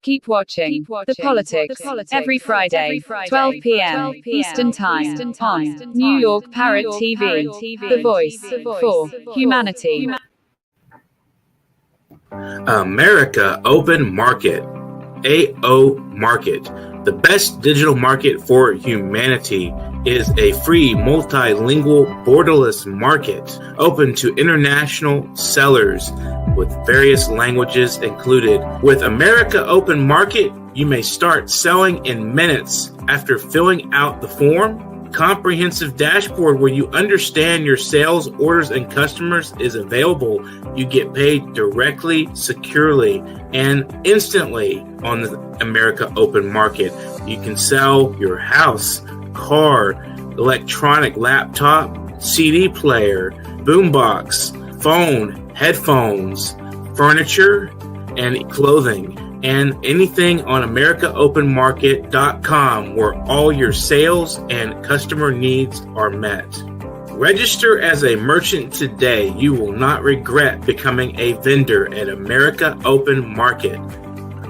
Keep watching The Politics every Friday, 12 p.m. Eastern Time on New York Parrot TV, the voice for humanity. America Open Market, AO Market. The best digital market for humanity is a free, multilingual, borderless market open to international sellers with various languages included. With America Open Market, you may start selling in minutes after filling out the form. Comprehensive dashboard where you understand your sales, orders, and customers is available. You get paid directly, securely, and instantly on the America Open Market. You can sell your house, car, electronic laptop, CD player, boombox, phone, headphones, furniture, and clothing, and anything on AmericaOpenMarket.com where all your sales and customer needs are met. Register as a merchant today. You will not regret becoming a vendor at America Open Market.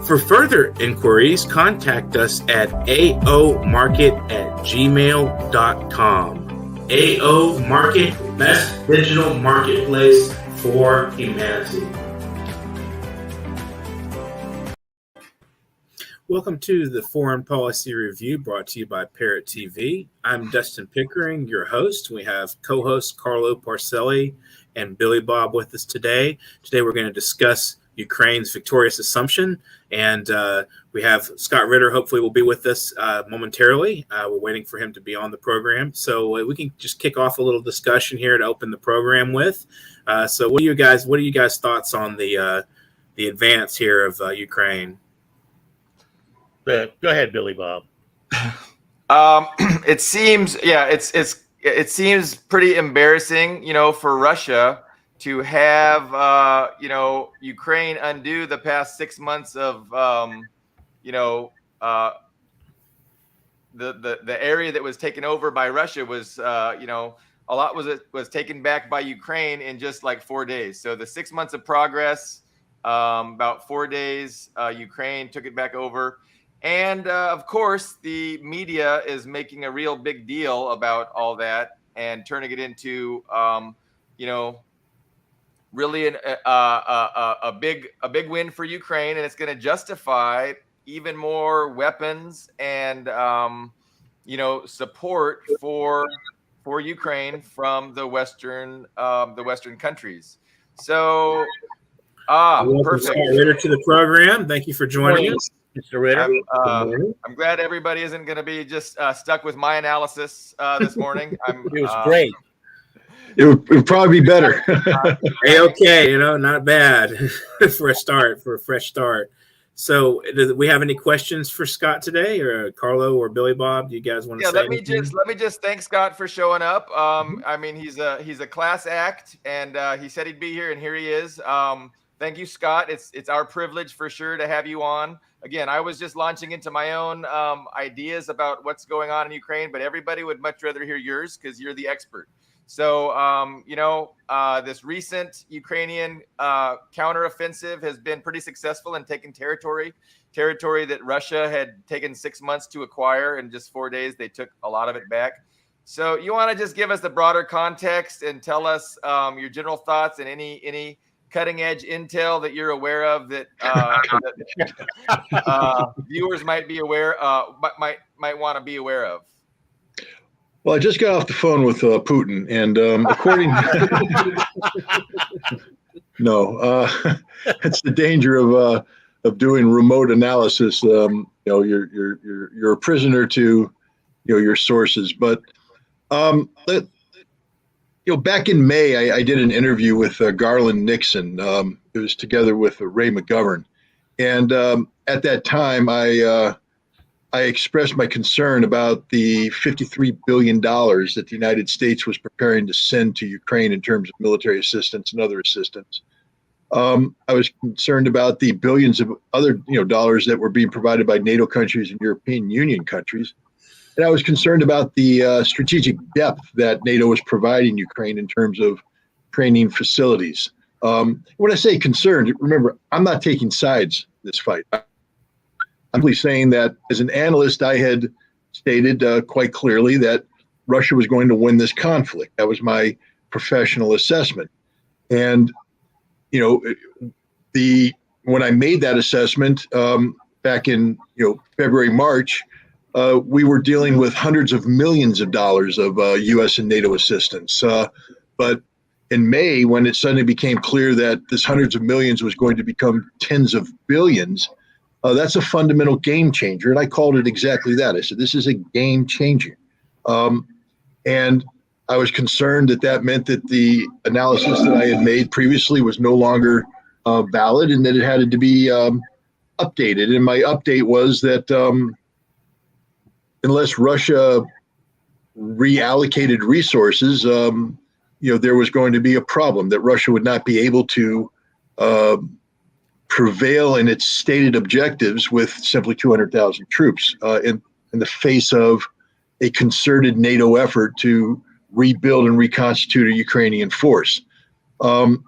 For further inquiries, contact us at aomarket@gmail.com. AO Market, best digital marketplace for humanity. Welcome to the Foreign Policy Review brought to you by Parrot TV. I'm Dustin Pickering, your host. We have co-hosts CARLO, PARCELLI, and Billy Bob with us today. Today we're going to discuss Ukraine's victorious assumption, and we have Scott Ritter hopefully will be with us momentarily. We're waiting for him to be on the program, so we can just kick off a little discussion here to open the program with. So what are you guys' thoughts on the advance here of Ukraine? Go ahead, Billy Bob. It seems pretty embarrassing, for Russia to have Ukraine undo the past 6 months of the area that was taken over by Russia was a lot was taken back by Ukraine in just like 4 days. So the 6 months of progress, about 4 days, Ukraine took it back over. And of course, the media is making a real big deal about all that and turning it into, really a big win for Ukraine, and it's going to justify even more weapons and support for Ukraine from the Western countries. So, perfect. Scott Ritter to the program. Thank you for joining us. Mr. Ritter. I'm glad everybody isn't going to be just stuck with my analysis this morning. It was great. It would probably be better. Okay, not bad for a fresh start. So, do we have any questions for Scott today, or CARLO or Billy Bob? Do you guys want to say anything? Let me just thank Scott for showing up. I mean, he's a class act, and he said he'd be here, and here he is. Thank you, Scott. It's our privilege for sure to have you on. Again, I was just launching into my own ideas about what's going on in Ukraine, but everybody would much rather hear yours because you're the expert. So, this recent Ukrainian counteroffensive has been pretty successful in taking territory that Russia had taken 6 months to acquire. In just 4 days, they took a lot of it back. So you want to just give us the broader context and tell us your general thoughts and any cutting edge intel that you're aware of that viewers might be aware might want to be aware of. Well, I just got off the phone with Putin, and according it's the danger of doing remote analysis. You're a prisoner to your sources, but back in May, I did an interview with Garland Nixon. It was together with Ray McGovern. And at that time, I expressed my concern about the $53 billion that the United States was preparing to send to Ukraine in terms of military assistance and other assistance. I was concerned about the billions of other dollars that were being provided by NATO countries and European Union countries. And I was concerned about the strategic depth that NATO was providing Ukraine in terms of training facilities. When I say concerned, remember, I'm not taking sides in this fight. I'm simply saying that as an analyst, I had stated quite clearly that Russia was going to win this conflict. That was my professional assessment. And, when I made that assessment back in, February, March, we were dealing with hundreds of millions of dollars of U.S. and NATO assistance. But in May, when it suddenly became clear that this hundreds of millions was going to become tens of billions, that's a fundamental game changer. And I called it exactly that. I said, this is a game changer. And I was concerned that that meant that the analysis that I had made previously was no longer valid and that it had to be updated. And my update was that unless Russia reallocated resources, there was going to be a problem, that Russia would not be able to prevail in its stated objectives with simply 200,000 troops in the face of a concerted NATO effort to rebuild and reconstitute a Ukrainian force. And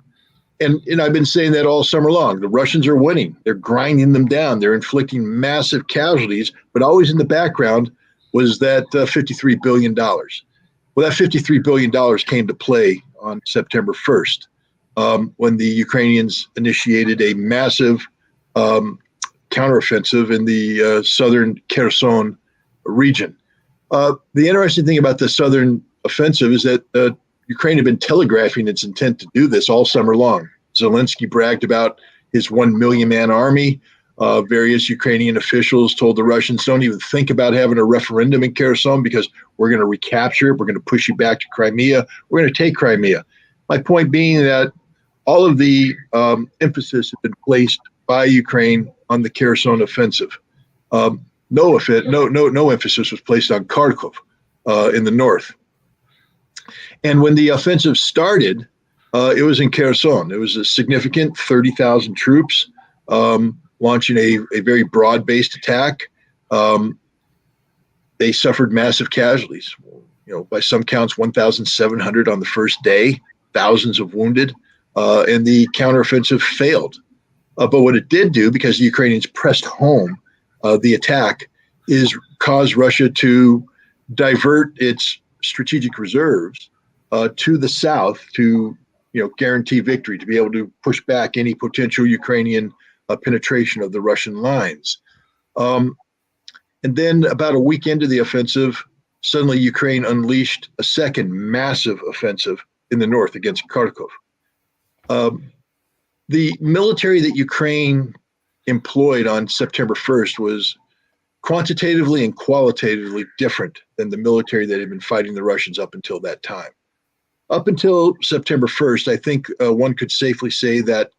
I've been saying that all summer long. The Russians are winning. They're grinding them down. They're inflicting massive casualties, but always in the background was that $53 billion. Well, that $53 billion came to play on September 1st when the Ukrainians initiated a massive counteroffensive in the southern Kherson region. The interesting thing about the southern offensive is that Ukraine had been telegraphing its intent to do this all summer long. Zelensky bragged about his 1 million man army. Various Ukrainian officials told the Russians, don't even think about having a referendum in Kherson because we're going to recapture it. We're going to push you back to Crimea. We're going to take Crimea. My point being that all of the emphasis had been placed by Ukraine on the Kherson offensive. No emphasis was placed on Kharkov in the north. And when the offensive started, it was in Kherson. It was a significant 30,000 troops launching a very broad-based attack. They suffered massive casualties. By some counts, 1,700 on the first day, thousands of wounded, and the counteroffensive failed. But what it did do, because the Ukrainians pressed home the attack, is cause Russia to divert its strategic reserves to the south to guarantee victory, to be able to push back any potential Ukrainian penetration of the Russian lines. And then about a week into the offensive, suddenly Ukraine unleashed a second massive offensive in the north against Kharkov. The military that Ukraine employed on September 1st was quantitatively and qualitatively different than the military that had been fighting the Russians up until that time. Up until September 1st, I think one could safely say that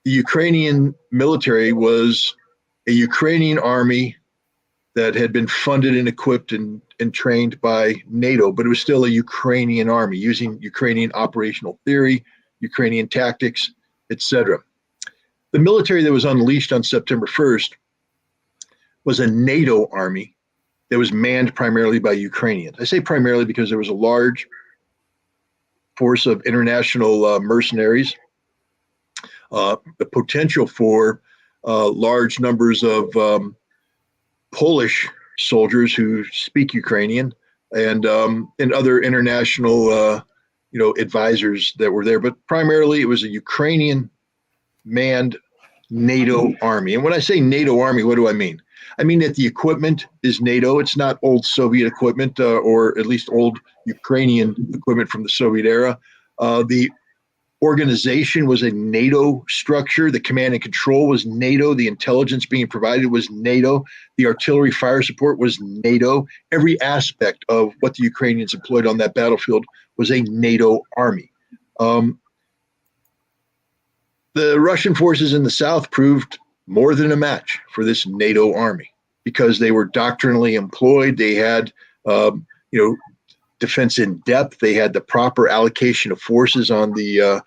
the Ukrainian military was a Ukrainian army that had been funded and equipped and trained by NATO, but it was still a Ukrainian army using Ukrainian operational theory, Ukrainian tactics, etc. The military that was unleashed on September 1st was a NATO army that was manned primarily by Ukrainians. I say primarily because there was a large force of international mercenaries, the potential for large numbers of Polish soldiers who speak Ukrainian, and other international advisors that were there. But primarily it was a Ukrainian manned NATO army. And when I say NATO army, what do I mean? I mean that the equipment is NATO. It's not old Soviet equipment, or at least old Ukrainian equipment from the Soviet era. The organization was a NATO structure. The command and control was NATO. The intelligence being provided was NATO. The artillery fire support was NATO. Every aspect of what the Ukrainians employed on that battlefield was a NATO army. The Russian forces in the south proved more than a match for this NATO army because they were doctrinally employed. They had, defense in depth. They had the proper allocation of forces on the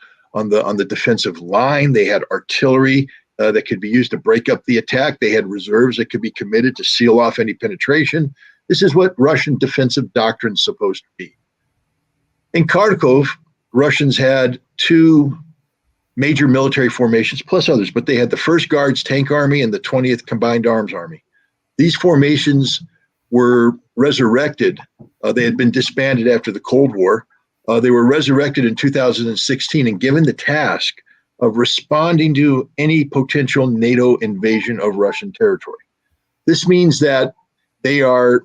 defensive line. They had artillery that could be used to break up the attack. They had reserves that could be committed to seal off any penetration. This is what Russian defensive doctrine is supposed to be. In Kharkov, Russians had two major military formations, plus others, but they had the 1st Guards Tank Army and the 20th Combined Arms Army. These formations were resurrected. They had been disbanded after the Cold War. They were resurrected in 2016 and given the task of responding to any potential NATO invasion of Russian territory. This means that they are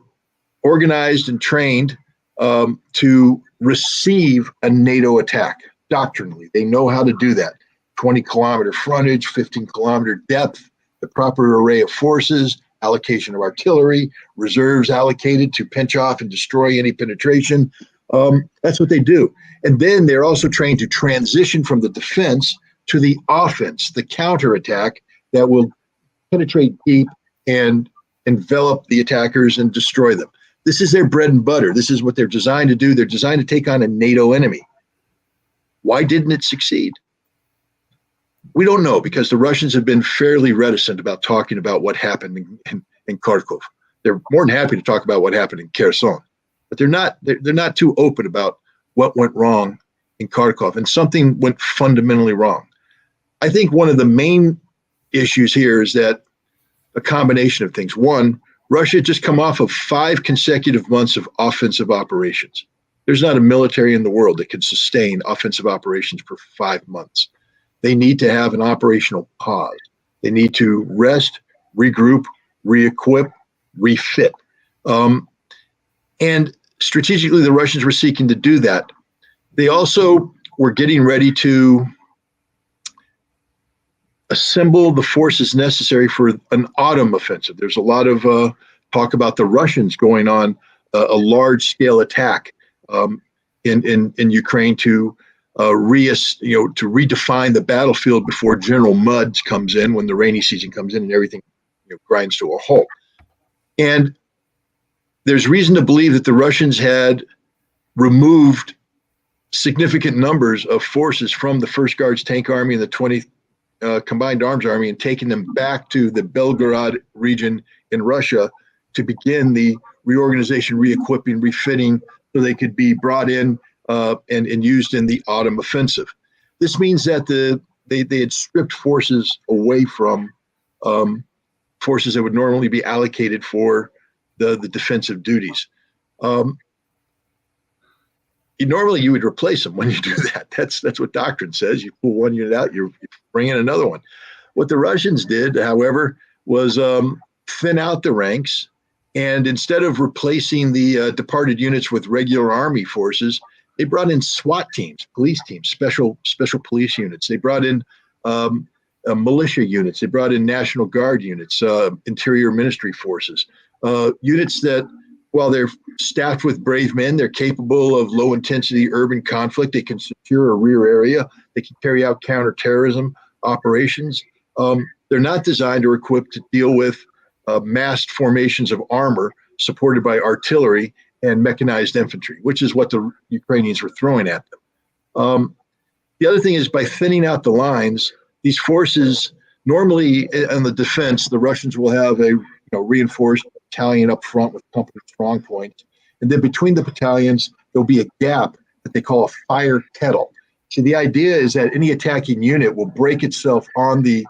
organized and trained to receive a NATO attack doctrinally. They know how to do that. 20-kilometer frontage, 15-kilometer depth, the proper array of forces, allocation of artillery, reserves allocated to pinch off and destroy any penetration. That's what they do. And then they're also trained to transition from the defense to the offense, the counterattack that will penetrate deep and envelop the attackers and destroy them. This is their bread and butter. This is what they're designed to do. They're designed to take on a NATO enemy. Why didn't it succeed? We don't know, because the Russians have been fairly reticent about talking about what happened in Kharkov. They're more than happy to talk about what happened in Kherson, but they're not too open about what went wrong in Kharkov, and something went fundamentally wrong. I think one of the main issues here is that a combination of things. One, Russia had just come off of 5 consecutive months of offensive operations. There's not a military in the world that can sustain offensive operations for 5 months. They need to have an operational pause. They need to rest, regroup, re-equip, refit. And strategically, the Russians were seeking to do that. They also were getting ready to assemble the forces necessary for an autumn offensive. There's a lot of talk about the Russians going on a large-scale attack in Ukraine to redefine the battlefield before General Muds comes in, when the rainy season comes in and everything grinds to a halt. And there's reason to believe that the Russians had removed significant numbers of forces from the 1st Guards Tank Army and the 20th Combined Arms Army, and taking them back to the Belgorod region in Russia to begin the reorganization, re-equipping, refitting, so they could be brought in and used in the autumn offensive. This means that they had stripped forces away from forces that would normally be allocated for the defensive duties. Normally you would replace them when you do that. That's what doctrine says. You pull one unit out, you bring in another one. What the Russians did, however, was thin out the ranks, and instead of replacing the departed units with regular army forces, they brought in SWAT teams, police teams, special police units. They brought in militia units. They brought in National Guard units, Interior Ministry forces, units that, while they're staffed with brave men, they're capable of low-intensity urban conflict. They can secure a rear area. They can carry out counterterrorism operations. They're not designed or equipped to deal with massed formations of armor supported by artillery and mechanized infantry, which is what the Ukrainians were throwing at them. The other thing is, by thinning out the lines, these forces, normally in the defense, the Russians will have a reinforced battalion up front with company strong points. And then between the battalions, there'll be a gap that they call a fire kettle. So the idea is that any attacking unit will break itself on the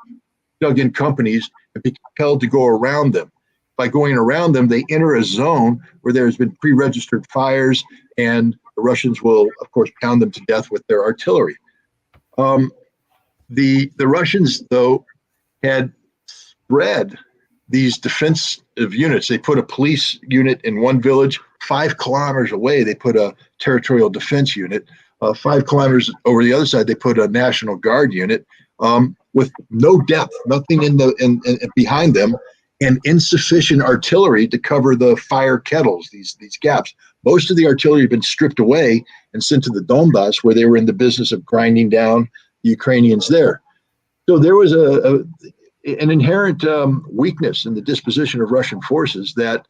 dug-in companies and be compelled to go around them. By going around them, they enter a zone where there has been pre-registered fires, and the Russians will, of course, pound them to death with their artillery. The Russians, though, had spread these defensive units. They put a police unit in one village. 5 kilometers away, they put a territorial defense unit. 5 kilometers over the other side, they put a National Guard unit with no depth, nothing in behind them, and insufficient artillery to cover the fire kettles, these gaps. Most of the artillery had been stripped away and sent to the Donbass, where they were in the business of grinding down the Ukrainians there. So there was an inherent weakness in the disposition of Russian forces that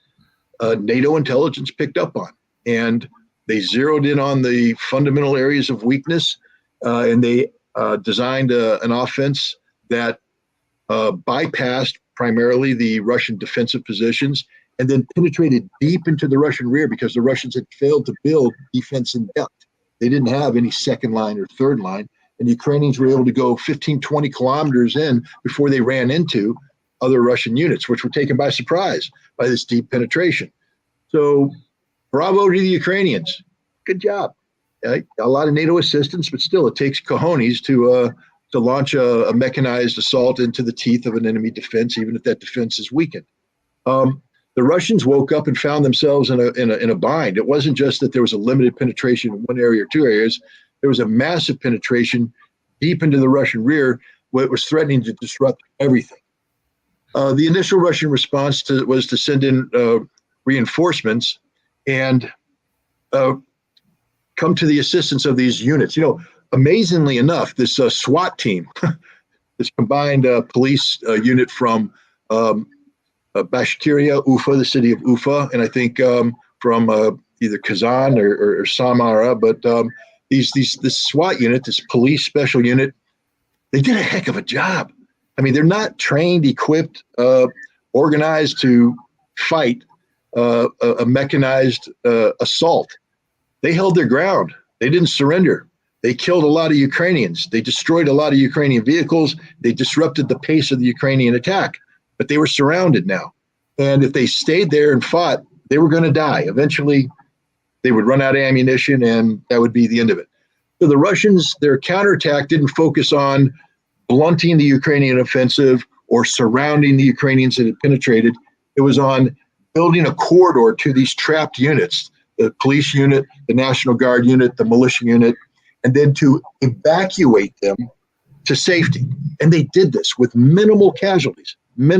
NATO intelligence picked up on, and they zeroed in on the fundamental areas of weakness, and they designed an offense that bypassed primarily the Russian defensive positions and then penetrated deep into the Russian rear, because the Russians had failed to build defense in depth. They didn't have any second line or third line, and the Ukrainians were able to go 15, 20 kilometers in before they ran into other Russian units, which were taken by surprise by this deep penetration. So bravo to the Ukrainians. Good job. A lot of NATO assistance, but still it takes cojones to launch a mechanized assault into the teeth of an enemy defense, even if that defense is weakened. The Russians woke up and found themselves in a bind. It wasn't just that there was a limited penetration in one area or two areas. There was a massive penetration deep into the Russian rear, where it was threatening to disrupt everything. The initial Russian response was to send in reinforcements and come to the assistance of these units. Amazingly enough, this SWAT team, this combined police unit from Bashkiria, Ufa, the city of Ufa, and I think from either Kazan or Samara, but this SWAT unit, this police special unit, they did a heck of a job. I mean, they're not trained, equipped, organized to fight a mechanized assault. They held their ground. They didn't surrender. They killed a lot of Ukrainians. They destroyed a lot of Ukrainian vehicles. They disrupted the pace of the Ukrainian attack, but they were surrounded now. And if they stayed there and fought, they were going to die. Eventually, they would run out of ammunition, and that would be the end of it. So the Russians, their counterattack didn't focus on blunting the Ukrainian offensive or surrounding the Ukrainians that had penetrated. It was on building a corridor to these trapped units, the police unit, the National Guard unit, the militia unit, and then to evacuate them to safety. And they did this with minimal casualties. But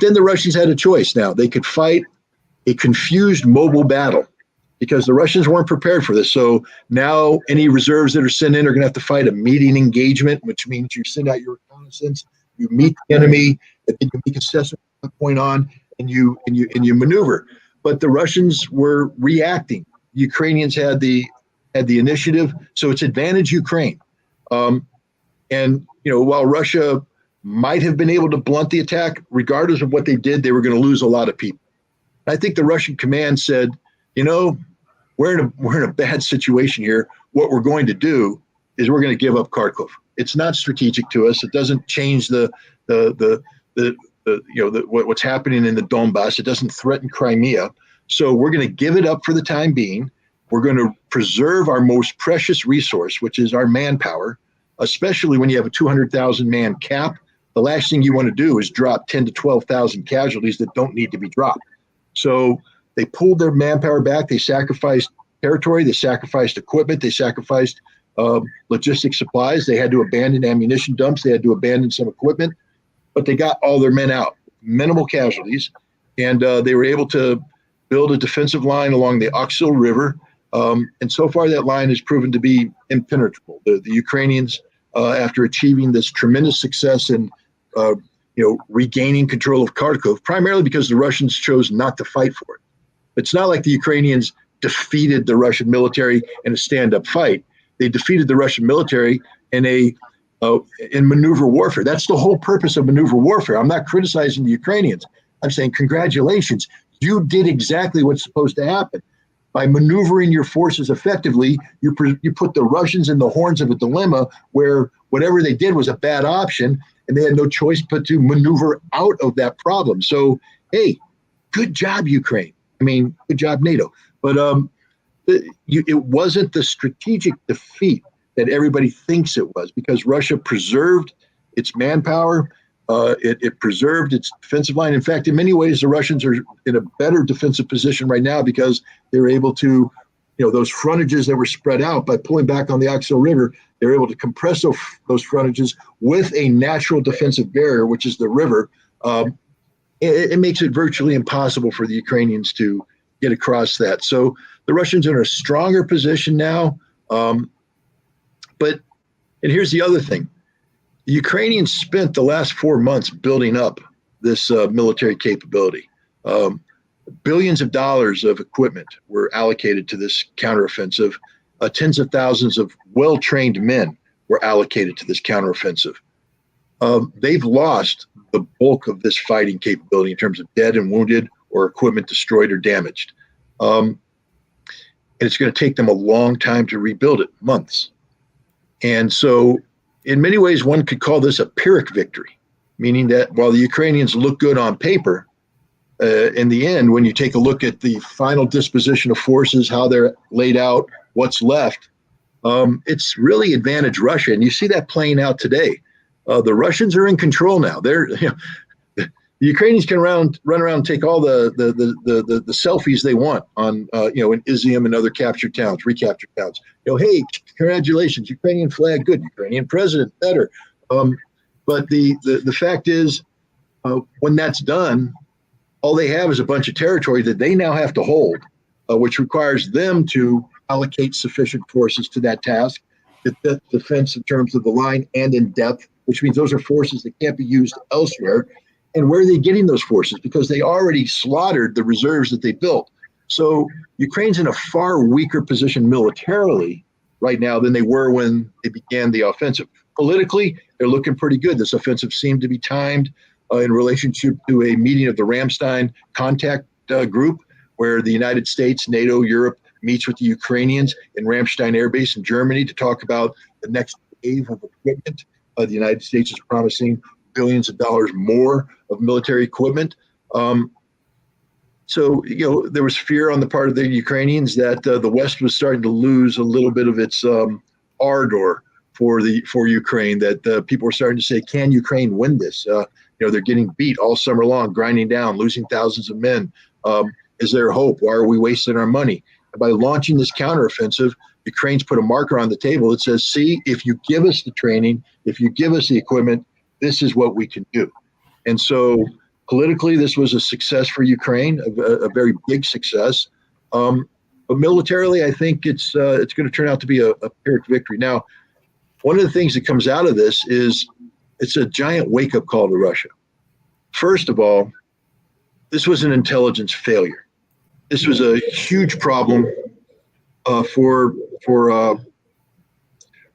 then the Russians had a choice now. They could fight a confused mobile battle because the Russians weren't prepared for this. So now any reserves that are sent in are going to have to fight a meeting engagement, which means you send out your reconnaissance, you meet the enemy, and then you make assessment from that point on, and you maneuver. But the Russians were reacting. The Ukrainians had the initiative, so it's advantage Ukraine. And while Russia might have been able to blunt the attack, regardless of what they did, they were going to lose a lot of people. I think the Russian command said, we're in a bad situation here. What we're going to do is we're going to give up Kharkov. It's not strategic to us. It doesn't change what's happening in the Donbass. It doesn't threaten Crimea. So we're going to give it up for the time being. We're going to preserve our most precious resource, which is our manpower, especially when you have a 200,000 man cap. The last thing you want to do is drop 10 to 12,000 casualties that don't need to be dropped. So they pulled their manpower back. They sacrificed territory. They sacrificed equipment. They sacrificed logistic supplies. They had to abandon ammunition dumps. They had to abandon some equipment, but they got all their men out, minimal casualties. And they were able to build a defensive line along the Oxil River. And so far that line has proven to be impenetrable. The Ukrainians, after achieving this tremendous success in regaining control of Kharkov, primarily because the Russians chose not to fight for it. It's not like the Ukrainians defeated the Russian military in a stand-up fight. They defeated the Russian military in maneuver warfare. That's the whole purpose of maneuver warfare. I'm not criticizing the Ukrainians. I'm saying congratulations. You did exactly what's supposed to happen. By maneuvering your forces effectively, you put the Russians in the horns of a dilemma where whatever they did was a bad option, and they had no choice but to maneuver out of that problem. So, hey, good job, Ukraine. I mean, good job, NATO. But it wasn't the strategic defeat that everybody thinks it was, because Russia preserved its manpower. It preserved its defensive line. In fact, in many ways, the Russians are in a better defensive position right now because they were able to, those frontages that were spread out by pulling back on the Oxil River, they were able to compress those frontages with a natural defensive barrier, which is the river. It makes it virtually impossible for the Ukrainians to get across that. So the Russians are in a stronger position now. And here's the other thing. The Ukrainians spent the last 4 months building up this military capability. Billions of dollars of equipment were allocated to this counteroffensive. Tens of thousands of well-trained men were allocated to this counteroffensive. They've lost the bulk of this fighting capability in terms of dead and wounded or equipment destroyed or damaged. And it's going to take them a long time to rebuild it, months. And so in many ways, one could call this a Pyrrhic victory. meaning that while the Ukrainians look good on paper, in the end, when you take a look at the final disposition of forces, how they're laid out, what's left, it's really advantaged Russia. And you see that playing out today. The Russians are in control now. The Ukrainians can run around and take all the selfies they want on, in Izium and other captured towns, recaptured towns. Hey, congratulations, Ukrainian flag, good, Ukrainian president, better. But the fact is, when that's done, all they have is a bunch of territory that they now have to hold, which requires them to allocate sufficient forces to that task, the defense in terms of the line and in depth, which means those are forces that can't be used elsewhere. And where are they getting those forces? Because they already slaughtered the reserves that they built. So Ukraine's in a far weaker position militarily right now than they were when they began the offensive. Politically, they're looking pretty good. This offensive seemed to be timed in relationship to a meeting of the Ramstein contact group, where the United States, NATO, Europe meets with the Ukrainians in Ramstein Air Base in Germany to talk about the next wave of equipment. The United States is promising billions of dollars more of military equipment. So there was fear on the part of the Ukrainians that the West was starting to lose a little bit of its ardor for Ukraine, that people were starting to say, can Ukraine win this? They're getting beat all summer long, grinding down, losing thousands of men. Is there hope? Why are we wasting our money? And by launching this counteroffensive, Ukraine's put a marker on the table that says, see, if you give us the training, if you give us the equipment, this is what we can do. And so politically, this was a success for Ukraine, a very big success. But militarily, I think it's going to turn out to be a Pyrrhic victory. Now, one of the things that comes out of this is it's a giant wake-up call to Russia. First of all, this was an intelligence failure. This was a huge problem for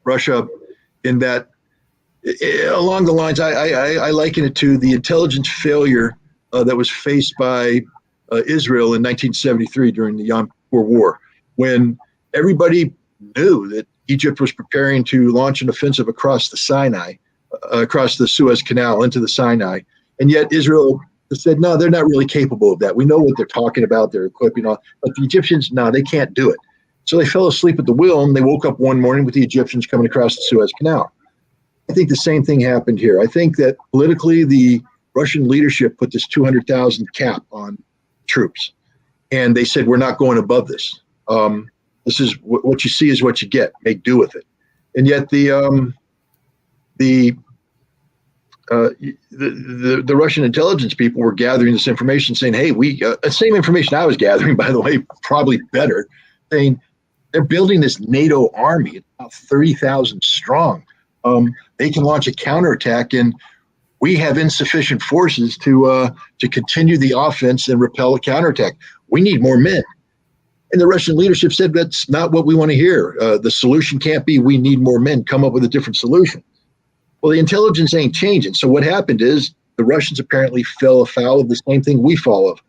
Russia, in that along the lines, I liken it to the intelligence failure that was faced by Israel in 1973 during the Yom Kippur War, when everybody knew that Egypt was preparing to launch an offensive across the Sinai, across the Suez Canal into the Sinai, and yet Israel said, no, they're not really capable of that. We know what they're talking about. They're equipping all, but the Egyptians, no, they can't do it. So they fell asleep at the wheel, and they woke up one morning with the Egyptians coming across the Suez Canal. I think the same thing happened here. I think that politically, the Russian leadership put this 200,000 cap on troops, and they said, we're not going above this. This is what you see is what you get. Make do with it. And yet the Russian intelligence people were gathering this information, saying, hey, same information I was gathering, by the way, probably better, saying they're building this NATO army. It's about 30,000 strong. They can launch a counterattack, and we have insufficient forces to continue the offense and repel a counterattack. We need more men. And the Russian leadership said, that's not what we want to hear. The solution can't be we need more men. Come up with a different solution. Well, the intelligence ain't changing. So what happened is the Russians apparently fell afoul of the same thing we fall of.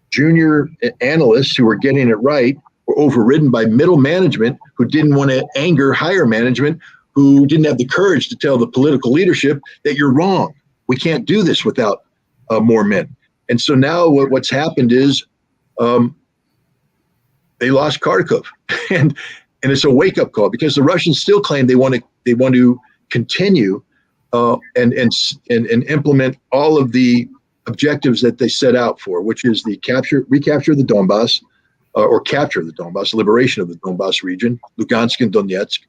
Junior analysts who were getting it right were overridden by middle management who didn't want to anger higher management, who didn't have the courage to tell the political leadership that you're wrong. We can't do this without more men. And so now what's happened is they lost Kharkov, and it's a wake-up call, because the Russians still claim they want to continue and implement all of the objectives that they set out for, which is the recapture of the Donbass, or capture of the Donbass, liberation of the Donbass region, Lugansk and Donetsk,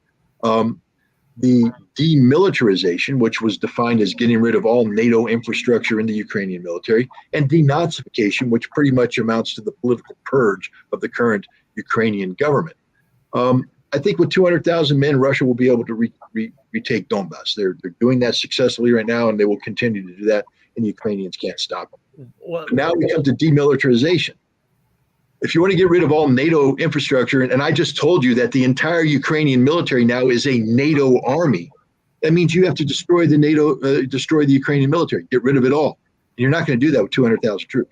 the demilitarization, which was defined as getting rid of all NATO infrastructure in the Ukrainian military, and denazification, which pretty much amounts to the political purge of the current Ukrainian government. I think with 200,000 men, Russia will be able to retake Donbass. They're doing that successfully right now, and they will continue to do that, and the Ukrainians can't stop them. Well, now we come to demilitarization. If you want to get rid of all NATO infrastructure, and I just told you that the entire Ukrainian military now is a NATO army, that means you have to destroy the Ukrainian military, get rid of it all. And you're not going to do that with 200,000 troops.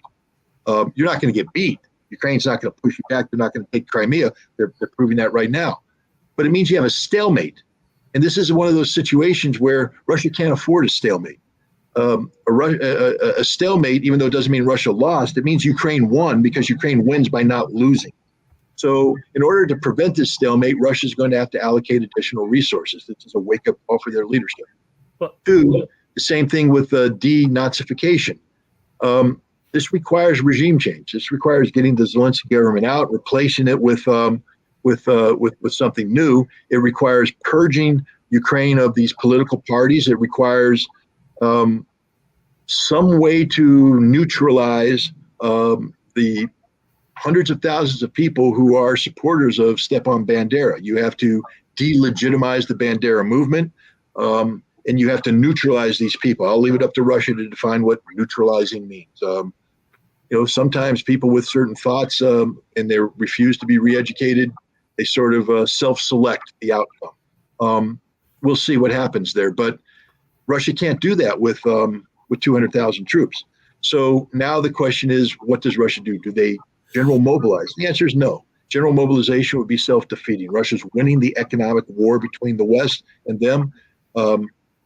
You're not going to get beat. Ukraine's not going to push you back. They're not going to take Crimea. They're proving that right now. But it means you have a stalemate. And this is one of those situations where Russia can't afford a stalemate. a stalemate, even though it doesn't mean Russia lost, it means Ukraine won because Ukraine wins by not losing. So in order to prevent this stalemate, Russia is going to have to allocate additional resources. This is a wake-up call for their leadership. Two, the same thing with denazification. This requires regime change. This requires getting the Zelensky government out, replacing it with something new. It requires purging Ukraine of these political parties. It requires some way to neutralize the hundreds of thousands of people who are supporters of Stepan Bandera. You have to delegitimize the Bandera movement, and you have to neutralize these people. I'll leave it up to Russia to define what neutralizing means. Sometimes people with certain thoughts and they refuse to be re-educated, they sort of self-select the outcome. We'll see what happens there, but Russia can't do that with 200,000 troops. So now the question is, what does Russia do? Do they general mobilize? The answer is no. General mobilization would be self-defeating. Russia's winning the economic war between the West and them.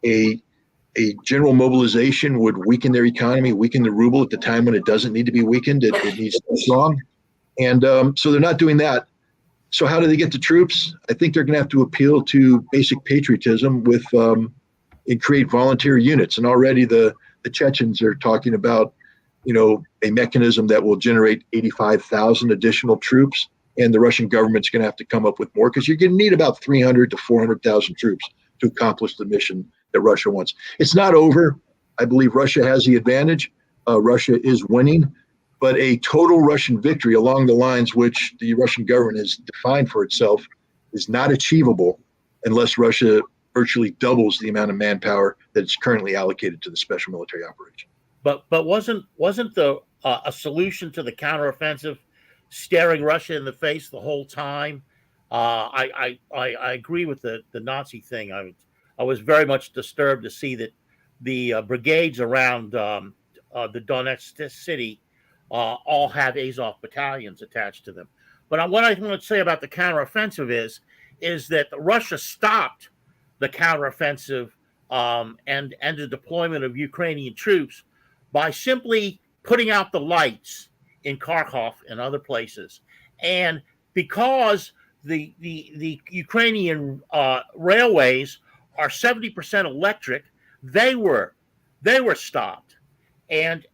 A general mobilization would weaken their economy, weaken the ruble at the time when it doesn't need to be weakened. It needs to be strong. And so they're not doing that. So how do they get the troops? I think they're going to have to appeal to basic patriotism with and create volunteer units. And already the Chechens are talking about, a mechanism that will generate 85,000 additional troops. And the Russian government's going to have to come up with more because you're going to need about 300 to 400,000 troops to accomplish the mission that Russia wants. It's not over. I believe Russia has the advantage. Russia is winning, but a total Russian victory along the lines which the Russian government has defined for itself is not achievable unless Russia virtually doubles the amount of manpower that's currently allocated to the special military operation. But wasn't the a solution to the counteroffensive staring Russia in the face the whole time? I agree with the Nazi thing. I was very much disturbed to see that the brigades around the Donetsk city all have Azov battalions attached to them. But what I want to say about the counteroffensive is that Russia stopped the counteroffensive and the deployment of Ukrainian troops by simply putting out the lights in Kharkov and other places. And because the Ukrainian railways are 70% electric, they were stopped. And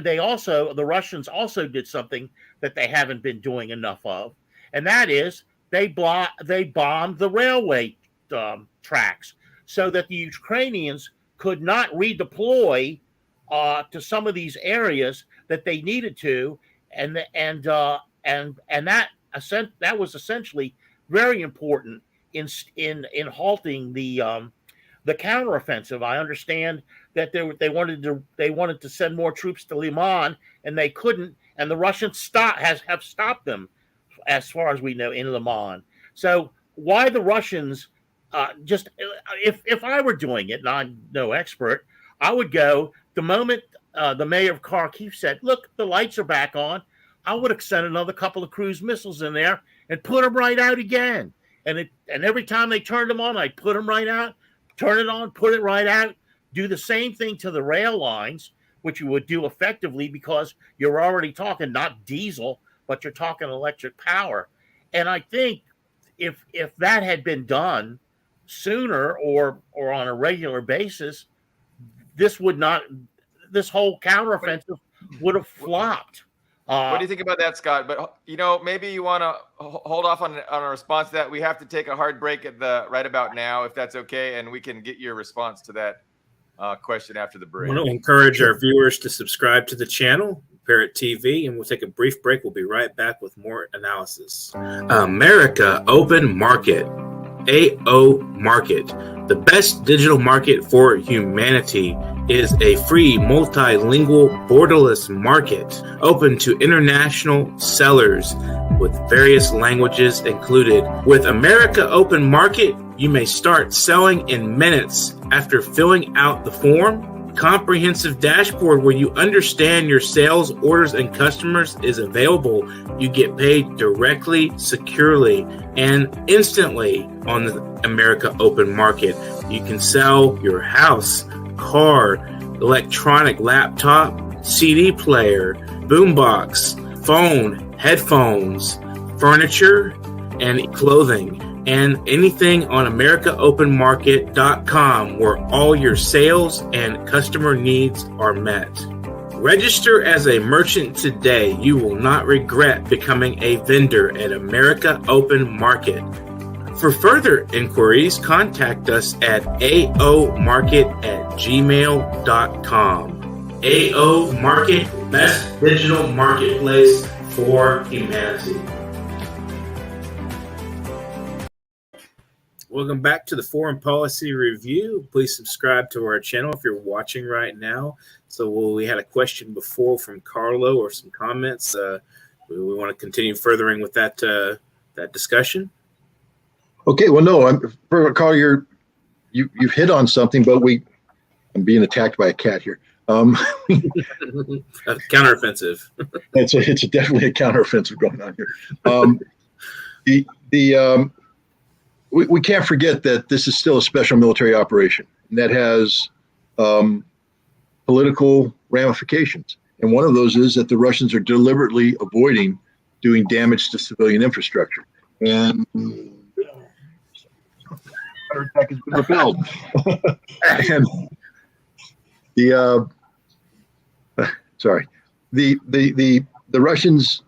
they also, the Russians also did something that they haven't been doing enough of, and that is they bombed the railway tracks so that the Ukrainians could not redeploy to some of these areas that they needed to, and that was essentially very important in halting the counteroffensive. I understand that they wanted to send more troops to Liman, and they couldn't, and the Russians have stopped them, as far as we know, in Liman. So why the Russians just if I were doing it, and I'm no expert, I would go the moment the mayor of Kharkiv said, "Look, the lights are back on," I would have sent another couple of cruise missiles in there and put them right out again. And every time they turned them on, I'd put them right out, turn it on, put it right out, do the same thing to the rail lines, which you would do effectively because you're already talking not diesel, but you're talking electric power. And I think if that had been done sooner or on a regular basis, this whole counteroffensive would have flopped. What do you think about that, Scott? But maybe you want to hold off on a response to that. We have to take a hard break right about now, if that's okay, and we can get your response to that question after the break. I want to encourage our viewers to subscribe to the channel, Parrot TV, and we'll take a brief break. We'll be right back with more analysis. America Open Market, AO Market, the best digital market for humanity, is a free multilingual borderless market open to international sellers with various languages included. With America Open Market, you may start selling in minutes after filling out the form. Comprehensive dashboard where you understand your sales, orders, and customers is available. You get paid directly, securely, and instantly on the America Open Market. You can sell your house, car, electronic laptop, CD player, boombox, phone, headphones, furniture, and clothing, and anything on AmericaOpenMarket.com, where all your sales and customer needs are met. Register as a merchant today. You will not regret becoming a vendor at America Open Market. For further inquiries, contact us at aomarket@gmail.com. AO Market, best digital marketplace for humanity. Welcome back to the Foreign Policy Review. Please subscribe to our channel if you're watching right now. So we had a question before from Carlo, or some comments. We want to continue furthering with that discussion. Okay, well, no, Carl, you've hit on something, but I'm being attacked by a cat here. Counteroffensive. It's definitely a counteroffensive going on here. We can't forget that this is still a special military operation, and that has political ramifications. And one of those is that the Russians are deliberately avoiding doing damage to civilian infrastructure. And attack has been repelled. And the Russians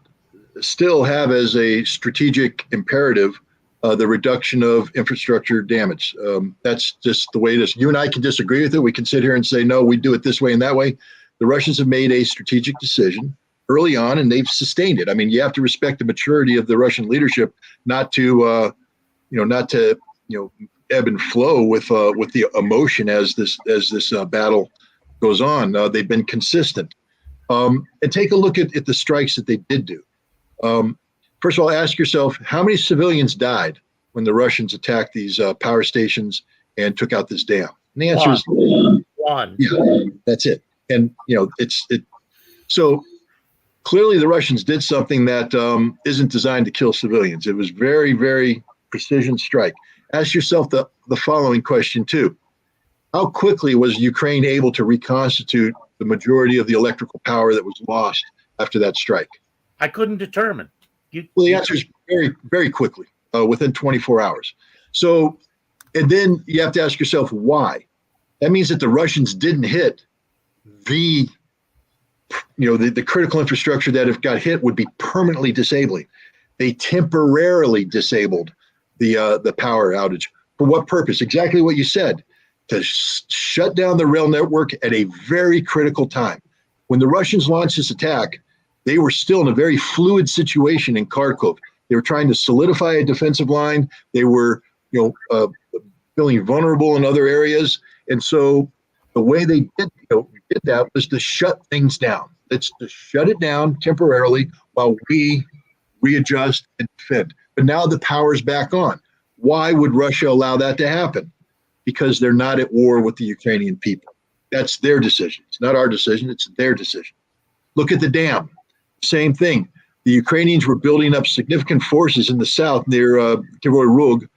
still have as a strategic imperative the reduction of infrastructure damage. That's just the way it is. You and I can disagree with it. We can sit here and say, no, we do it this way and that way. The Russians have made a strategic decision early on, and they've sustained it. I mean, you have to respect the maturity of the Russian leadership, not to ebb and flow with the emotion as this battle goes on. They've been consistent. And take a look at the strikes that they did do. First of all, ask yourself, how many civilians died when the Russians attacked these power stations and took out this dam? And the answer is one. Yeah, that's it. And so clearly the Russians did something that isn't designed to kill civilians. It was very, very precision strike. Ask yourself the following question too. How quickly was Ukraine able to reconstitute the majority of the electrical power that was lost after that strike? I couldn't determine. Well, the answer is very, very quickly, within 24 hours. So, and then you have to ask yourself why. That means that the Russians didn't hit the critical infrastructure that if got hit would be permanently disabling. They temporarily disabled the power outage. For what purpose? Exactly what you said, to shut down the rail network at a very critical time. When the Russians launched this attack, they were still in a very fluid situation in Kharkov. They were trying to solidify a defensive line. They were, feeling vulnerable in other areas. And so the way they did that was to shut things down. It's to shut it down temporarily while we readjust and defend. But now the power's back on. Why would Russia allow that to happen? Because they're not at war with the Ukrainian people. That's their decision. It's not our decision. It's their decision. Look at the dam. Same thing. The Ukrainians were building up significant forces in the south near Kryvyi Rog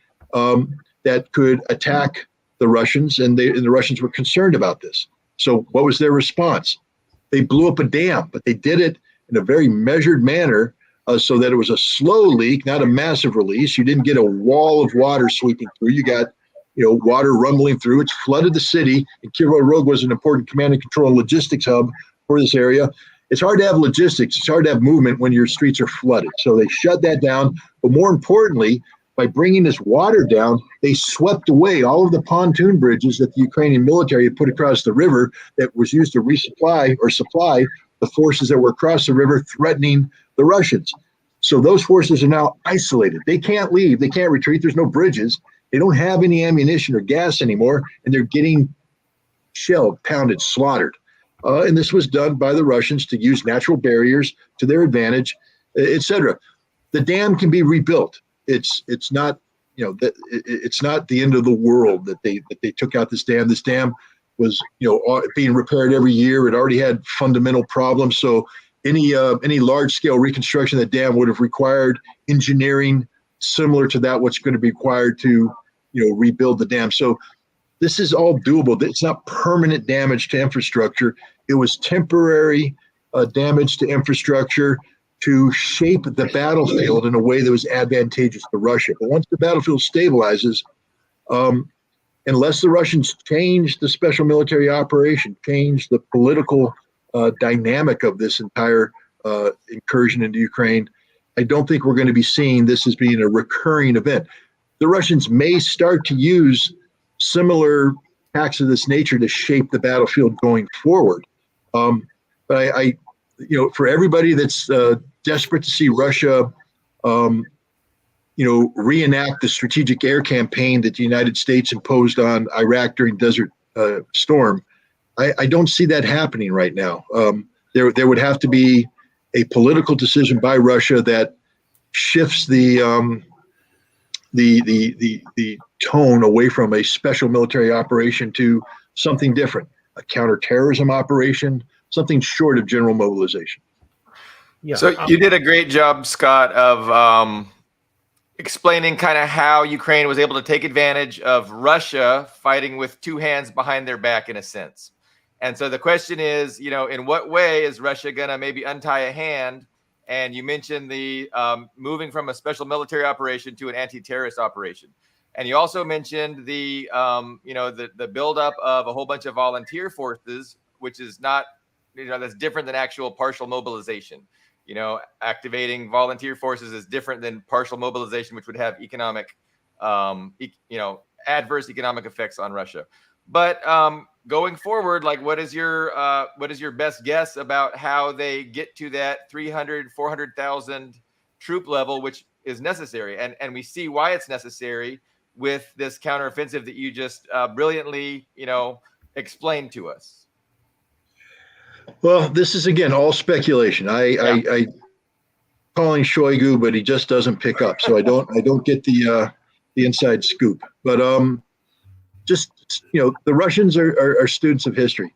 that could attack the Russians, and the Russians were concerned about this. So what was their response? They blew up a dam, but they did it in a very measured manner so that it was a slow leak, not a massive release. You didn't get a wall of water sweeping through. You got water rumbling through. It's flooded the city, and Kryvyi Rog was an important command and control and logistics hub for this area. It's hard to have logistics. It's hard to have movement when your streets are flooded. So they shut that down. But more importantly, by bringing this water down, they swept away all of the pontoon bridges that the Ukrainian military had put across the river that was used to resupply or supply the forces that were across the river threatening the Russians. So those forces are now isolated. They can't leave. They can't retreat. There's no bridges. They don't have any ammunition or gas anymore, and they're getting shelled, pounded, slaughtered. And this was done by the Russians to use natural barriers to their advantage, etc. The dam can be rebuilt. It's not it's not the end of the world that they took out this dam. This dam was being repaired every year. It already had fundamental problems. So any large scale reconstruction of the dam would have required engineering similar to that what's going to be required to rebuild the dam. So this is all doable. It's not permanent damage to infrastructure. It was temporary damage to infrastructure to shape the battlefield in a way that was advantageous to Russia. But once the battlefield stabilizes, unless the Russians change the special military operation, change the political dynamic of this entire incursion into Ukraine, I don't think we're going to be seeing this as being a recurring event. The Russians may start to use similar acts of this nature to shape the battlefield going forward. But I for everybody that's desperate to see Russia, reenact the strategic air campaign that the United States imposed on Iraq during Desert Storm, I don't see that happening right now. There would have to be a political decision by Russia that shifts the tone away from a special military operation to something different, a counterterrorism operation, something short of general mobilization. Yeah. So you did a great job, Scott, of explaining kind of how Ukraine was able to take advantage of Russia fighting with two hands behind their back, in a sense. And so the question is, in what way is Russia going to maybe untie a hand? And you mentioned the moving from a special military operation to an anti-terrorist operation. And you also mentioned the buildup of a whole bunch of volunteer forces, which is not, that's different than actual partial mobilization. Activating volunteer forces is different than partial mobilization, which would have economic, adverse economic effects on Russia. But going forward, like, what is your best guess about how they get to that 300, 400,000 troop level, which is necessary? And we see why it's necessary with this counteroffensive that you just brilliantly, explained to us. Well, this is, again, all speculation. I calling Shoigu, but he just doesn't pick up. So I don't get the inside scoop. But the Russians are students of history.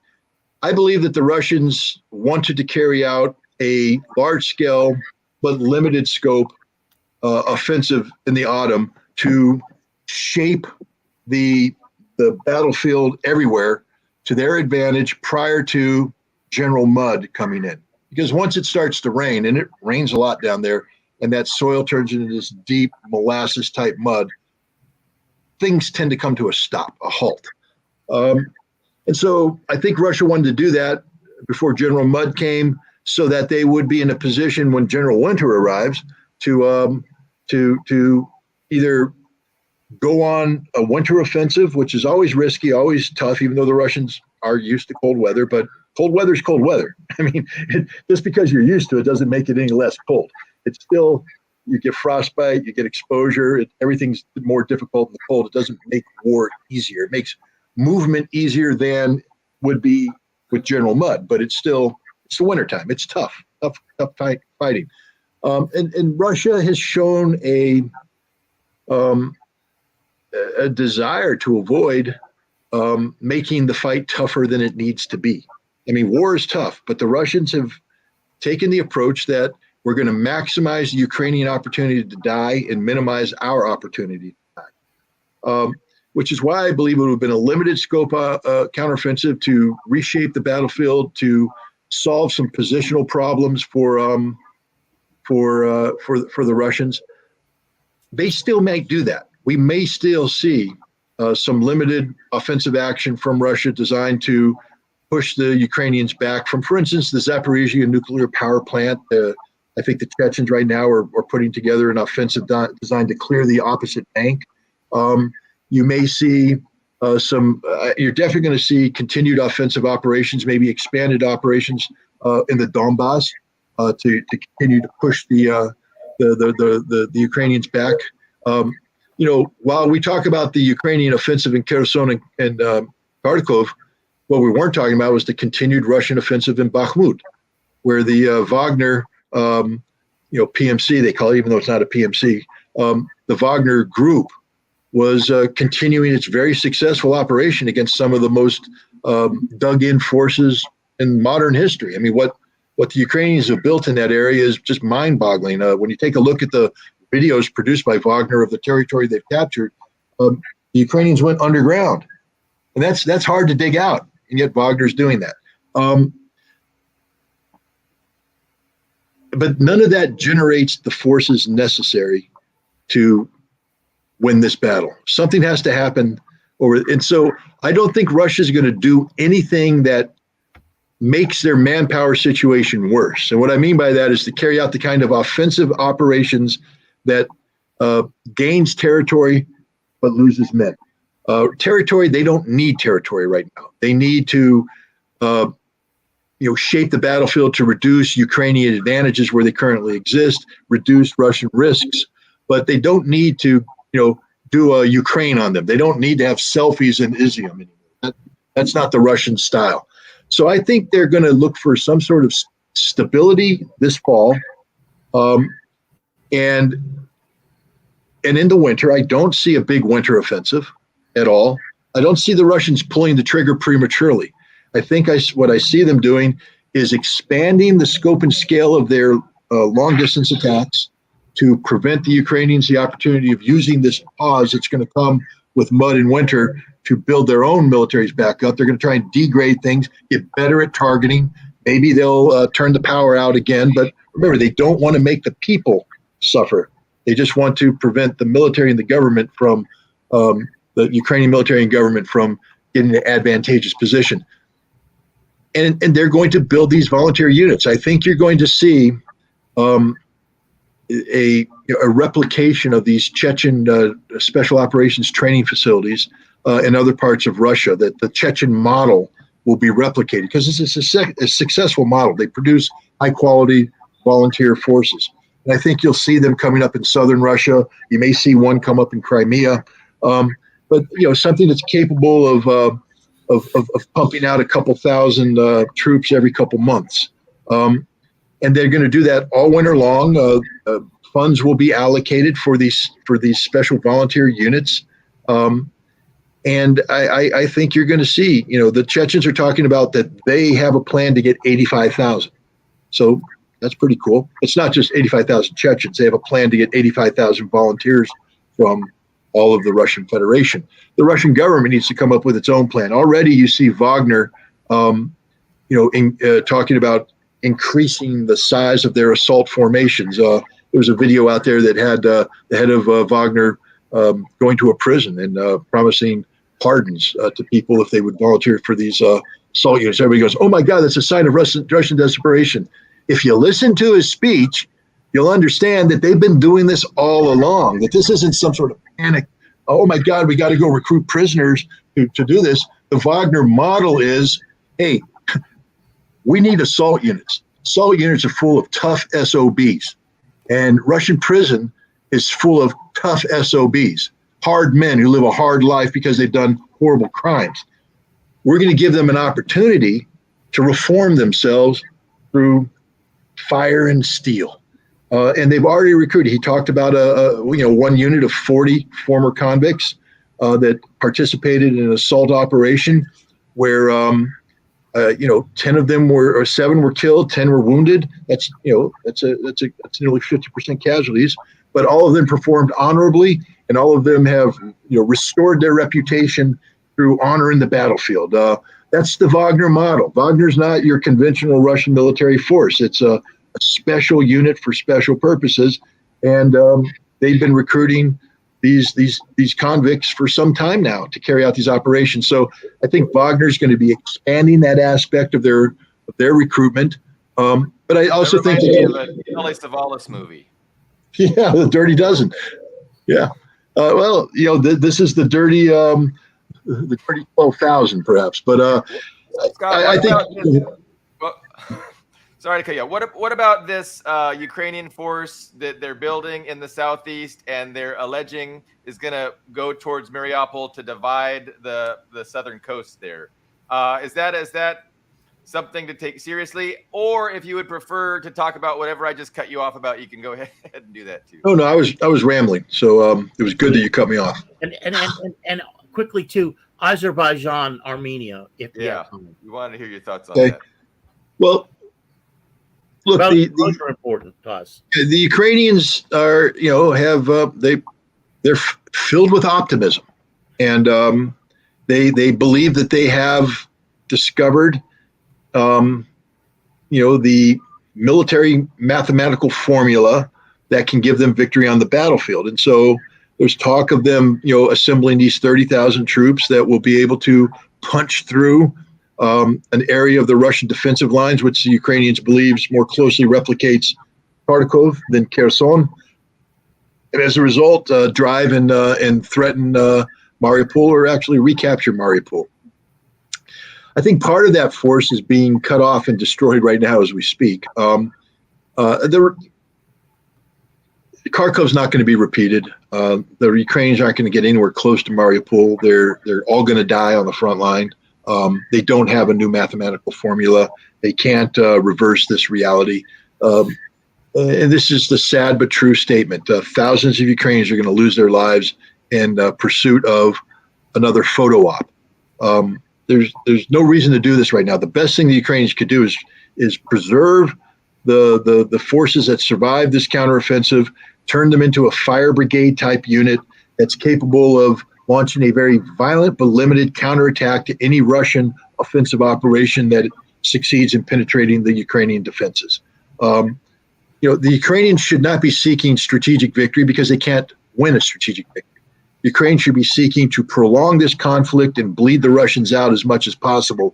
I believe that the Russians wanted to carry out a large-scale but limited scope offensive in the autumn to shape the battlefield everywhere to their advantage prior to General Mud coming in. Because once it starts to rain, and it rains a lot down there, and that soil turns into this deep molasses-type mud, things tend to come to a stop, a halt. And so I think Russia wanted to do that before General Mud came, so that they would be in a position when General Winter arrives to either go on a winter offensive, which is always risky, always tough, even though the Russians are used to cold weather, but cold weather is cold weather. I mean, just because you're used to it doesn't make it any less cold. It's still, you get frostbite, you get exposure, everything's more difficult in the cold. It doesn't make war easier. It makes movement easier than would be with General Mud, but it's the wintertime. It's tough fighting. And Russia has shown a desire to avoid making the fight tougher than it needs to be. I mean, war is tough, but the Russians have taken the approach that we're going to maximize the Ukrainian opportunity to die and minimize our opportunity to die, which is why I believe it would have been a limited scope counteroffensive to reshape the battlefield, to solve some positional problems for the Russians. They still may do that. We may still see some limited offensive action from Russia designed to push the Ukrainians back from, for instance, the Zaporizhia nuclear power plant. I think the Chechens right now are putting together an offensive designed to clear the opposite bank. You may see you're definitely going to see continued offensive operations, maybe expanded operations in the Donbass to continue to push the Ukrainians back. While we talk about the Ukrainian offensive in Kherson and Kharkov, what we weren't talking about was the continued Russian offensive in Bakhmut, where the Wagner, PMC, they call it, even though it's not a PMC, the Wagner group was continuing its very successful operation against some of the most dug-in forces in modern history. I mean, what the Ukrainians have built in that area is just mind-boggling. When you take a look at the videos produced by Wagner of the territory they've captured, the Ukrainians went underground And that's hard to dig out, and yet Wagner's doing that. But none of that generates the forces necessary to win this battle. Something has to happen. And so I don't think Russia's going to do anything that makes their manpower situation worse. And what I mean by that is to carry out the kind of offensive operations that gains territory but loses men. Territory, they don't need territory right now. They need to shape the battlefield to reduce Ukrainian advantages where they currently exist, reduce Russian risks, but they don't need to do a Ukraine on them. They don't need to have selfies in Izium anymore. That's not the Russian style. So I think they're going to look for some sort of stability this fall. And in the winter, I don't see a big winter offensive at all. I don't see the Russians pulling the trigger prematurely. I think what I see them doing is expanding the scope and scale of their long-distance attacks to prevent the Ukrainians the opportunity of using this pause that's going to come with mud and winter to build their own militaries back up. They're going to try and degrade things, get better at targeting. Maybe they'll turn the power out again. But remember, they don't want to make the people suffer. They just want to prevent the military and the government from, the Ukrainian military and government from getting an advantageous position. And they're going to build these volunteer units. I think you're going to see a replication of these Chechen special operations training facilities in other parts of Russia, that the Chechen model will be replicated because it's a successful model. They produce high quality volunteer forces. And I think you'll see them coming up in southern Russia. You may see one come up in Crimea. But something that's capable of pumping out a couple thousand troops every couple months. And they're going to do that all winter long. Funds will be allocated for these special volunteer units. And I think you're going to see, the Chechens are talking about that they have a plan to get 85,000. So that's pretty cool. It's not just 85,000 Chechens. They have a plan to get 85,000 volunteers from all of the Russian Federation. The Russian government needs to come up with its own plan. Already you see Wagner, talking about increasing the size of their assault formations. There was a video out there that had the head of Wagner going to a prison and promising pardons to people if they would volunteer for these assault units. Everybody goes, "Oh my God, that's a sign of Russian desperation." If you listen to his speech, you'll understand that they've been doing this all along, that this isn't some sort of panic. Oh my God, we got to go recruit prisoners to do this. The Wagner model is, hey, we need assault units. Assault units are full of tough SOBs. And Russian prison is full of tough SOBs, hard men who live a hard life because they've done horrible crimes. We're going to give them an opportunity to reform themselves through fire and steel. And they've already recruited. He talked about one unit of 40 former convicts that participated in an assault operation where 10 of them were, or 7 were killed, 10 were wounded. That's nearly 50% casualties. But all of them performed honorably, and all of them have restored their reputation through honor in the battlefield. That's the Wagner model. Wagner's not your conventional Russian military force. It's a special unit for special purposes, and they've been recruiting these convicts for some time now to carry out these operations. So I think Wagner's going to be expanding that aspect of their recruitment. But I also think that Telly Savalas movie. Yeah, the Dirty Dozen. Yeah. This is the dirty 12,000 perhaps. But Scott, I think. Sorry to cut you off. What about this Ukrainian force that they're building in the southeast and they're alleging is going to go towards Mariupol to divide the southern coast there? Is that something to take seriously? Or if you would prefer to talk about whatever I just cut you off about, you can go ahead and do that too. No, I was rambling. So it was good that you cut me off. And quickly too, Azerbaijan, Armenia. We wanted to hear your thoughts on that. Well, look, those are important to us. The Ukrainians are, they're filled with optimism, and They believe that they have discovered, the military mathematical formula that can give them victory on the battlefield. And so there's talk of them, assembling these 30,000 troops that will be able to punch through an area of the Russian defensive lines, which the Ukrainians believes more closely replicates Kharkov than Kherson. And as a result, drive and threaten Mariupol, or actually recapture Mariupol. I think part of that force is being cut off and destroyed right now as we speak. Kharkov's not going to be repeated. The Ukrainians aren't going to get anywhere close to Mariupol. They're all going to die on the front line. They don't have a new mathematical formula. They can't reverse this reality. And this is the sad but true statement. Thousands of Ukrainians are going to lose their lives in pursuit of another photo op. There's no reason to do this right now. The best thing the Ukrainians could do is preserve the forces that survived this counteroffensive, turn them into a fire brigade type unit that's capable of launching a very violent but limited counterattack to any Russian offensive operation that succeeds in penetrating the Ukrainian defenses. The Ukrainians should not be seeking strategic victory because they can't win a strategic victory. Ukraine should be seeking to prolong this conflict and bleed the Russians out as much as possible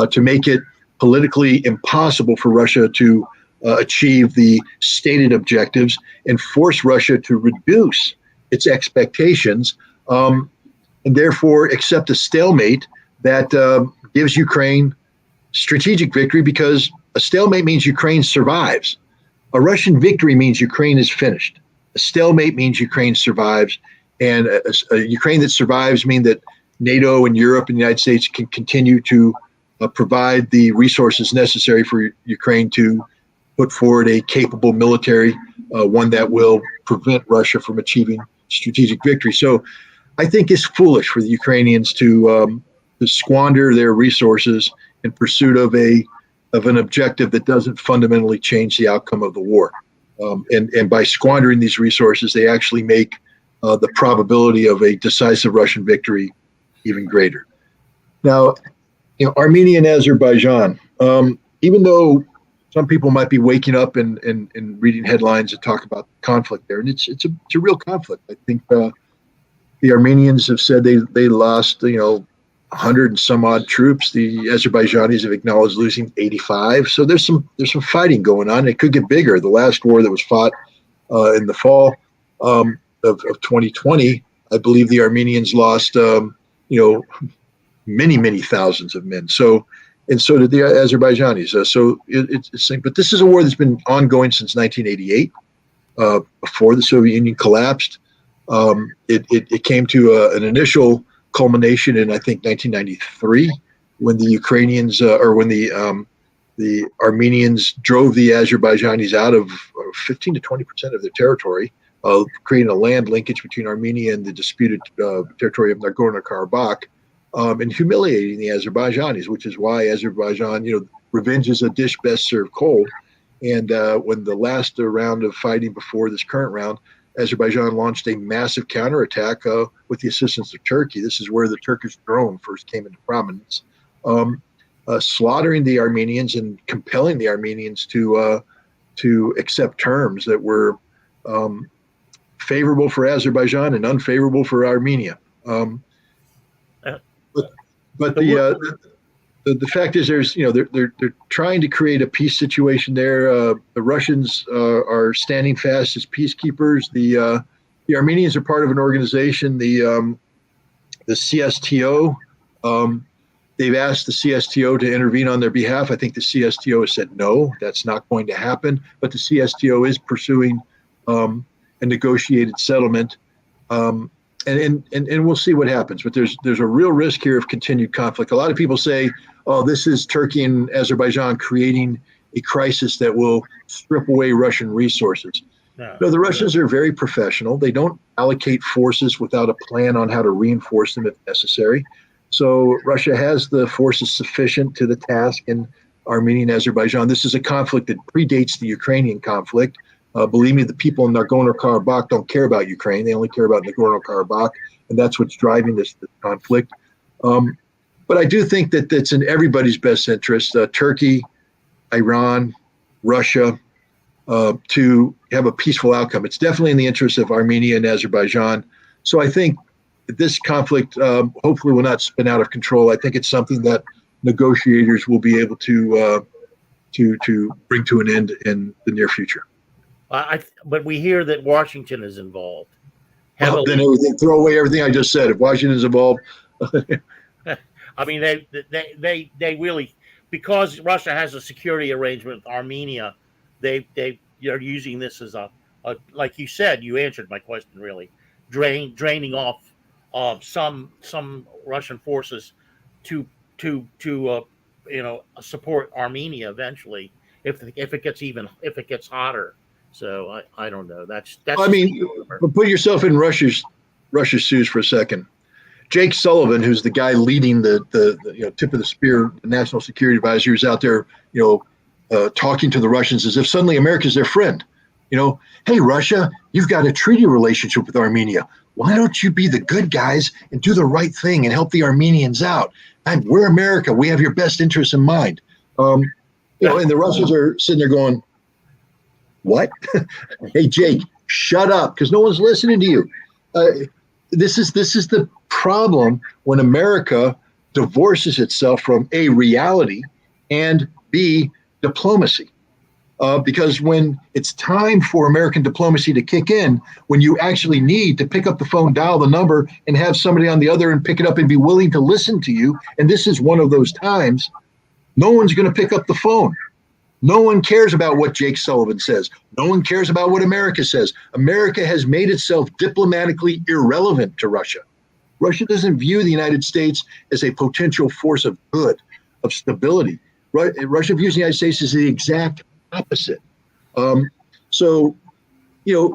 to make it politically impossible for Russia to achieve the stated objectives and force Russia to reduce its expectations and therefore accept a stalemate that gives Ukraine strategic victory, because a stalemate means Ukraine survives. A Russian victory means Ukraine is finished. A stalemate means Ukraine survives. And a Ukraine that survives means that NATO and Europe and the United States can continue to provide the resources necessary for Ukraine to put forward a capable military, one that will prevent Russia from achieving strategic victory. So I think it's foolish for the Ukrainians to squander their resources in pursuit of an objective that doesn't fundamentally change the outcome of the war. And by squandering these resources, they actually make the probability of a decisive Russian victory even greater. Now, Armenia and Azerbaijan, even though some people might be waking up and reading headlines that talk about conflict there, and it's a real conflict. I think the Armenians have said they lost 100 and some odd troops. The Azerbaijanis have acknowledged losing 85. So there's some fighting going on. It could get bigger. The last war that was fought in the fall of 2020, I believe the Armenians lost many thousands of men. So did the Azerbaijanis. But this is a war that's been ongoing since 1988, before the Soviet Union collapsed. It came to an initial culmination in, I think, 1993, when the Ukrainians when the Armenians drove the Azerbaijanis out of 15 to 20% of their territory, creating a land linkage between Armenia and the disputed territory of Nagorno-Karabakh, and humiliating the Azerbaijanis, which is why Azerbaijan, revenge is a dish best served cold. And when the last round of fighting before this current round, Azerbaijan launched a massive counterattack with the assistance of Turkey. This is where the Turkish drone first came into prominence, slaughtering the Armenians and compelling the Armenians to accept terms that were favorable for Azerbaijan and unfavorable for Armenia. But the fact is, they're trying to create a peace situation there. The Russians are standing fast as peacekeepers. The Armenians are part of an organization, the CSTO. They've asked the CSTO to intervene on their behalf. I think the CSTO has said no, that's not going to happen. But the CSTO is pursuing a negotiated settlement. And we'll see what happens. But there's a real risk here of continued conflict. A lot of people say, oh, this is Turkey and Azerbaijan creating a crisis that will strip away Russian resources. No, the Russians are very professional. They don't allocate forces without a plan on how to reinforce them if necessary. So Russia has the forces sufficient to the task in Armenia and Azerbaijan. This is a conflict that predates the Ukrainian conflict. Believe me, the people in Nagorno-Karabakh don't care about Ukraine. They only care about Nagorno-Karabakh, and that's what's driving this conflict. But I do think that it's in everybody's best interest, Turkey, Iran, Russia, to have a peaceful outcome. It's definitely in the interest of Armenia and Azerbaijan. So I think this conflict hopefully will not spin out of control. I think it's something that negotiators will be able to bring to an end in the near future. But we hear that Washington is involved. Well, then throw away everything I just said. If Washington is involved, I mean, they really, because Russia has a security arrangement with Armenia, they're using this as a like you said, you answered my question really, draining off some Russian forces to support Armenia eventually if it gets hotter. So I don't know. That's. I mean, but put yourself in Russia's shoes for a second. Jake Sullivan, who's the guy leading the tip of the spear, the national security advisor, who's out there, talking to the Russians as if suddenly America's their friend. Hey, Russia, you've got a treaty relationship with Armenia. Why don't you be the good guys and do the right thing and help the Armenians out? We're America. We have your best interests in mind. And the Russians are sitting there going, what? Hey, Jake, shut up, because no one's listening to you. This is the problem when America divorces itself from A, reality, and B, diplomacy. Because when it's time for American diplomacy to kick in, when you actually need to pick up the phone, dial the number, and have somebody on the other end pick it up and be willing to listen to you, and this is one of those times, no one's going to pick up the phone. No one cares about what Jake Sullivan says. No one cares about what America says. America has made itself diplomatically irrelevant to Russia. Russia doesn't view the United States as a potential force of good, of stability. Russia views the United States as the exact opposite. So,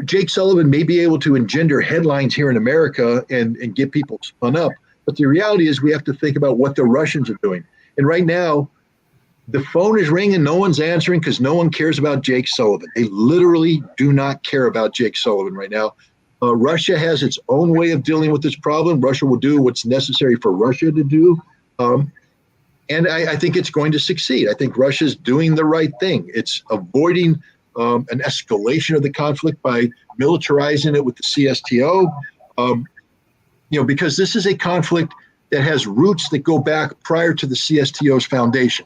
Jake Sullivan may be able to engender headlines here in America and get people spun up. But the reality is we have to think about what the Russians are doing. And right now, the phone is ringing, no one's answering because no one cares about Jake Sullivan. They literally do not care about Jake Sullivan right now. Russia has its own way of dealing with this problem. Russia will do what's necessary for Russia to do. And I think it's going to succeed. I think Russia's doing the right thing. It's avoiding an escalation of the conflict by militarizing it with the CSTO. Because this is a conflict that has roots that go back prior to the CSTO's foundation.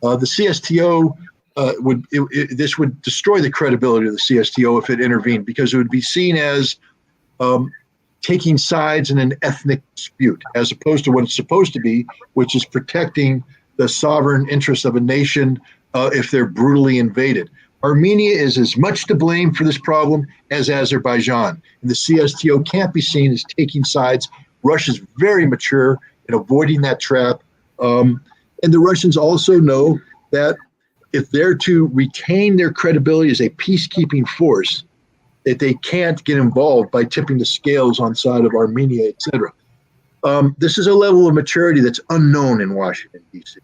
The CSTO this would destroy the credibility of the CSTO if it intervened, because it would be seen as taking sides in an ethnic dispute, as opposed to what it's supposed to be, which is protecting the sovereign interests of a nation if they're brutally invaded. Armenia is as much to blame for this problem as Azerbaijan, and the CSTO can't be seen as taking sides. Russia's very mature in avoiding that trap. And the Russians also know that if they're to retain their credibility as a peacekeeping force, that they can't get involved by tipping the scales on side of Armenia, etc. This is a level of maturity that's unknown in Washington, D.C.,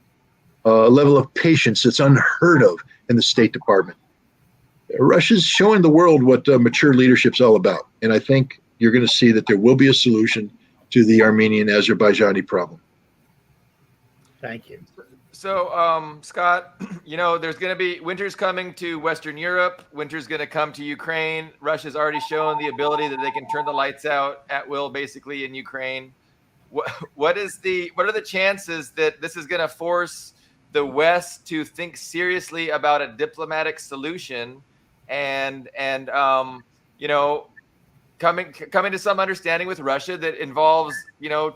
a level of patience that's unheard of in the State Department. Russia's showing the world what mature leadership's all about. And I think you're going to see that there will be a solution to the Armenian-Azerbaijani problem. Thank you. So, Scott, there's going to be winter's coming to Western Europe. Winter's going to come to Ukraine. Russia's already shown the ability that they can turn the lights out at will, basically, in Ukraine. What are the chances that this is going to force the West to think seriously about a diplomatic solution and coming to some understanding with Russia that involves,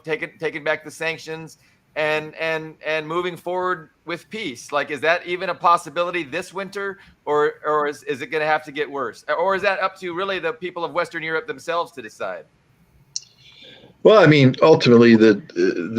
taking back the sanctions and moving forward with peace? Like, is that even a possibility this winter, or is it going to have to get worse? Or is that up to really the people of Western Europe themselves to decide? Well, I mean, ultimately, the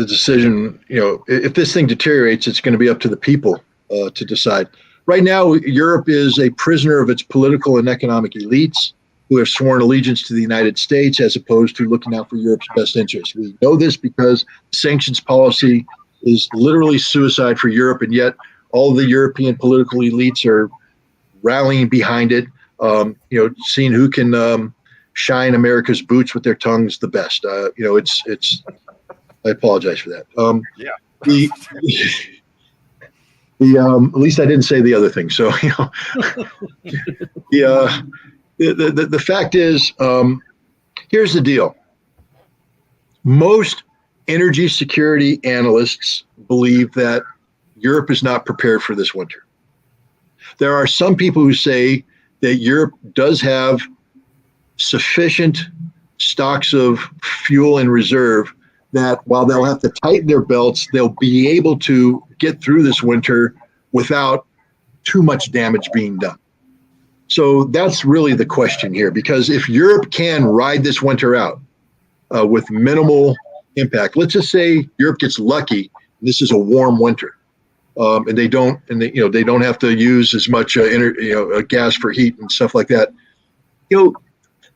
decision, if this thing deteriorates, it's going to be up to the people to decide. Right now, Europe is a prisoner of its political and economic elites who have sworn allegiance to the United States as opposed to looking out for Europe's best interests. We know this because sanctions policy is literally suicide for Europe, and yet all the European political elites are rallying behind it, seeing who can shine America's boots with their tongues the best. I apologize for that. Yeah. The, at least I didn't say the other thing. So, the fact is, here's the deal. Most energy security analysts believe that Europe is not prepared for this winter. There are some people who say that Europe does have sufficient stocks of fuel in reserve that while they'll have to tighten their belts, they'll be able to get through this winter without too much damage being done. So that's really the question here, because if Europe can ride this winter out with minimal impact, let's just say Europe gets lucky, and this is a warm winter, and they don't have to use as much gas for heat and stuff like that.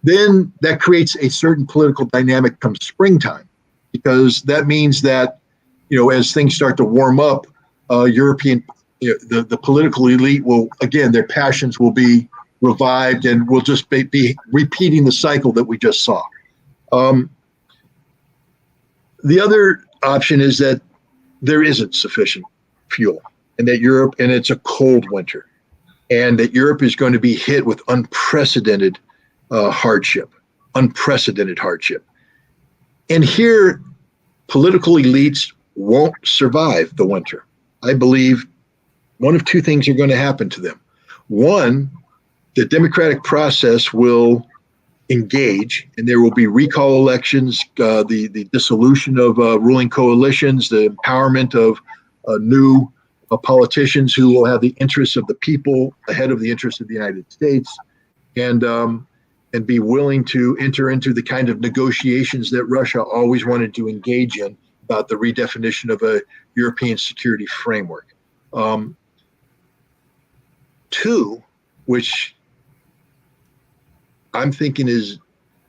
Then that creates a certain political dynamic come springtime, because that means that, as things start to warm up, the political elite will, again, their passions will be revived, and we'll just be repeating the cycle that we just saw. The other option is that there isn't sufficient fuel, and that Europe, and it's a cold winter, and that Europe is going to be hit with unprecedented hardship. And here, political elites won't survive the winter. I believe one of two things are going to happen to them. One, the democratic process will engage, and there will be recall elections, the dissolution of ruling coalitions, the empowerment of new politicians who will have the interests of the people ahead of the interests of the United States, and be willing to enter into the kind of negotiations that Russia always wanted to engage in about the redefinition of a European security framework. Two, which I'm thinking is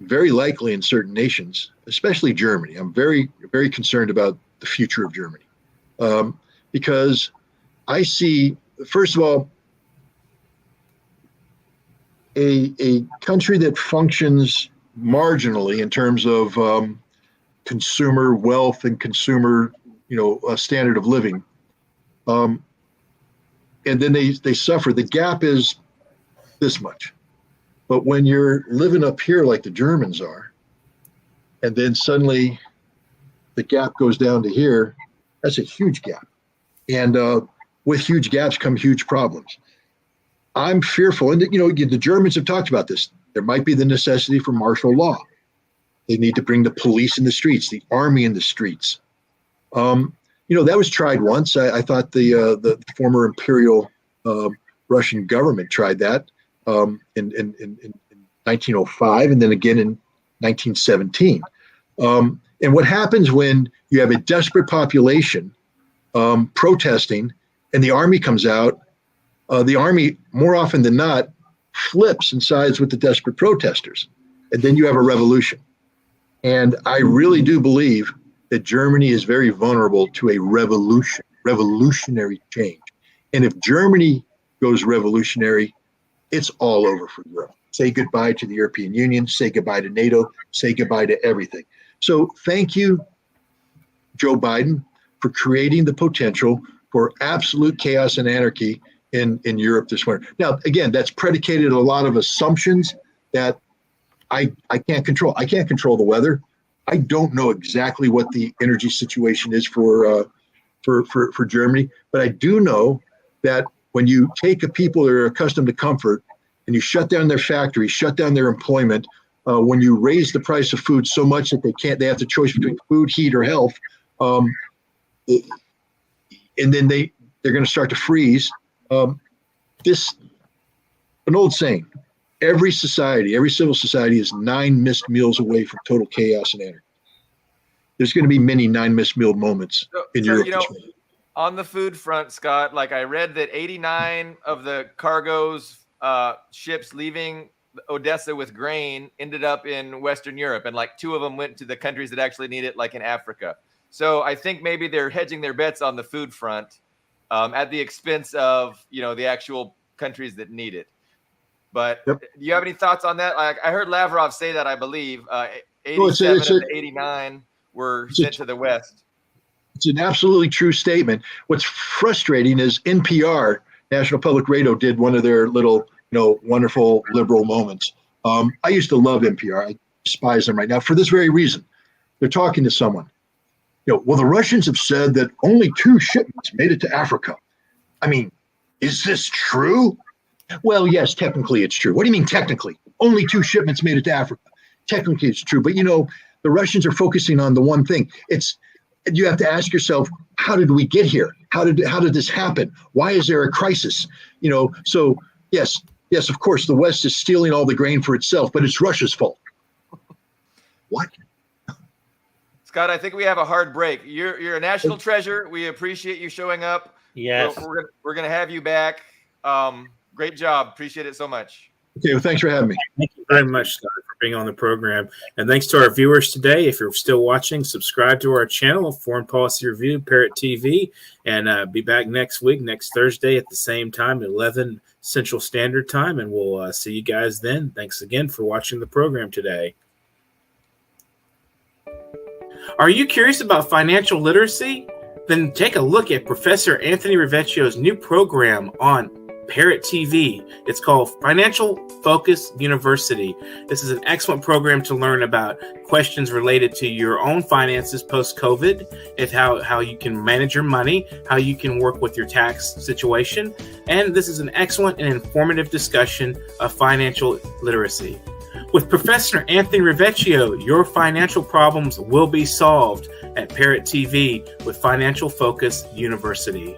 very likely in certain nations, especially Germany. I'm very, very concerned about the future of Germany, because I see, first of all, a country that functions marginally in terms of consumer wealth and consumer, standard of living, and then they suffer. The gap is this much. But when you're living up here like the Germans are, and then suddenly the gap goes down to here, that's a huge gap. And with huge gaps come huge problems. I'm fearful, and the Germans have talked about this. There might be the necessity for martial law. They need to bring the police in the streets, the army in the streets. That was tried once. I thought the former imperial Russian government tried that in 1905, and then again in 1917. And what happens when you have a desperate population protesting, and the army comes out? The army, more often than not, flips and sides with the desperate protesters, and then you have a revolution. And I really do believe that Germany is very vulnerable to a revolutionary change. And if Germany goes revolutionary, it's all over for Europe. Say goodbye to the European Union, say goodbye to NATO, say goodbye to everything. So thank you, Joe Biden, for creating the potential for absolute chaos and anarchy in Europe this winter. Now, again, that's predicated on a lot of assumptions that I can't control. I can't control the weather. I don't know exactly what the energy situation is for Germany, but I do know that when you take a people that are accustomed to comfort and you shut down their factories, shut down their employment, when you raise the price of food so much that they have the choice between food, heat, or health, and then they're going to start to freeze. An old saying, every civil society is 9 missed meals away from total chaos and anarchy. There's going to be many 9 missed meal moments in Europe. On the food front, Scott, like I read that 89 of the cargo's ships leaving Odessa with grain ended up in Western Europe, and like 2 of them went to the countries that actually need it, like in Africa. So I think maybe they're hedging their bets on the food front at the expense of, the actual countries that need it. But Do you have any thoughts on that? Like I heard Lavrov say that, I believe 87 of the 89 were sent to the West. It's an absolutely true statement. What's frustrating is NPR, National Public Radio, did one of their little, wonderful liberal moments. I used to love NPR. I despise them right now for this very reason. They're talking to someone. Well, the Russians have said that only 2 shipments made it to Africa. I mean, is this true? Well, yes, technically it's true. What do you mean technically? Only 2 shipments made it to Africa. Technically it's true. But, the Russians are focusing on the one thing. You have to ask yourself, how did we get here? How did this happen? Why is there a crisis? So yes, of course, the West is stealing all the grain for itself, but it's Russia's fault. What? Scott, I think we have a hard break. You're a national treasure. We appreciate you showing up. Yes. We're gonna have you back. Great job. Appreciate it so much. Okay, well, thanks for having me. Thank you very much, Scott, for being on the program. And thanks to our viewers today. If you're still watching, subscribe to our channel, Foreign Policy Review, Parrot TV, and be back next week, next Thursday at the same time, 11 Central Standard Time, and we'll see you guys then. Thanks again for watching the program today. Are you curious about financial literacy? Then take a look at Professor Anthony Rivecchio's new program on Parrot TV. It's called Financial Focus University. This is an excellent program to learn about questions related to your own finances post-COVID, and how you can manage your money, how you can work with your tax situation. And this is an excellent and informative discussion of financial literacy. With Professor Anthony Rivecchio, your financial problems will be solved at Parrot TV with Financial Focus University.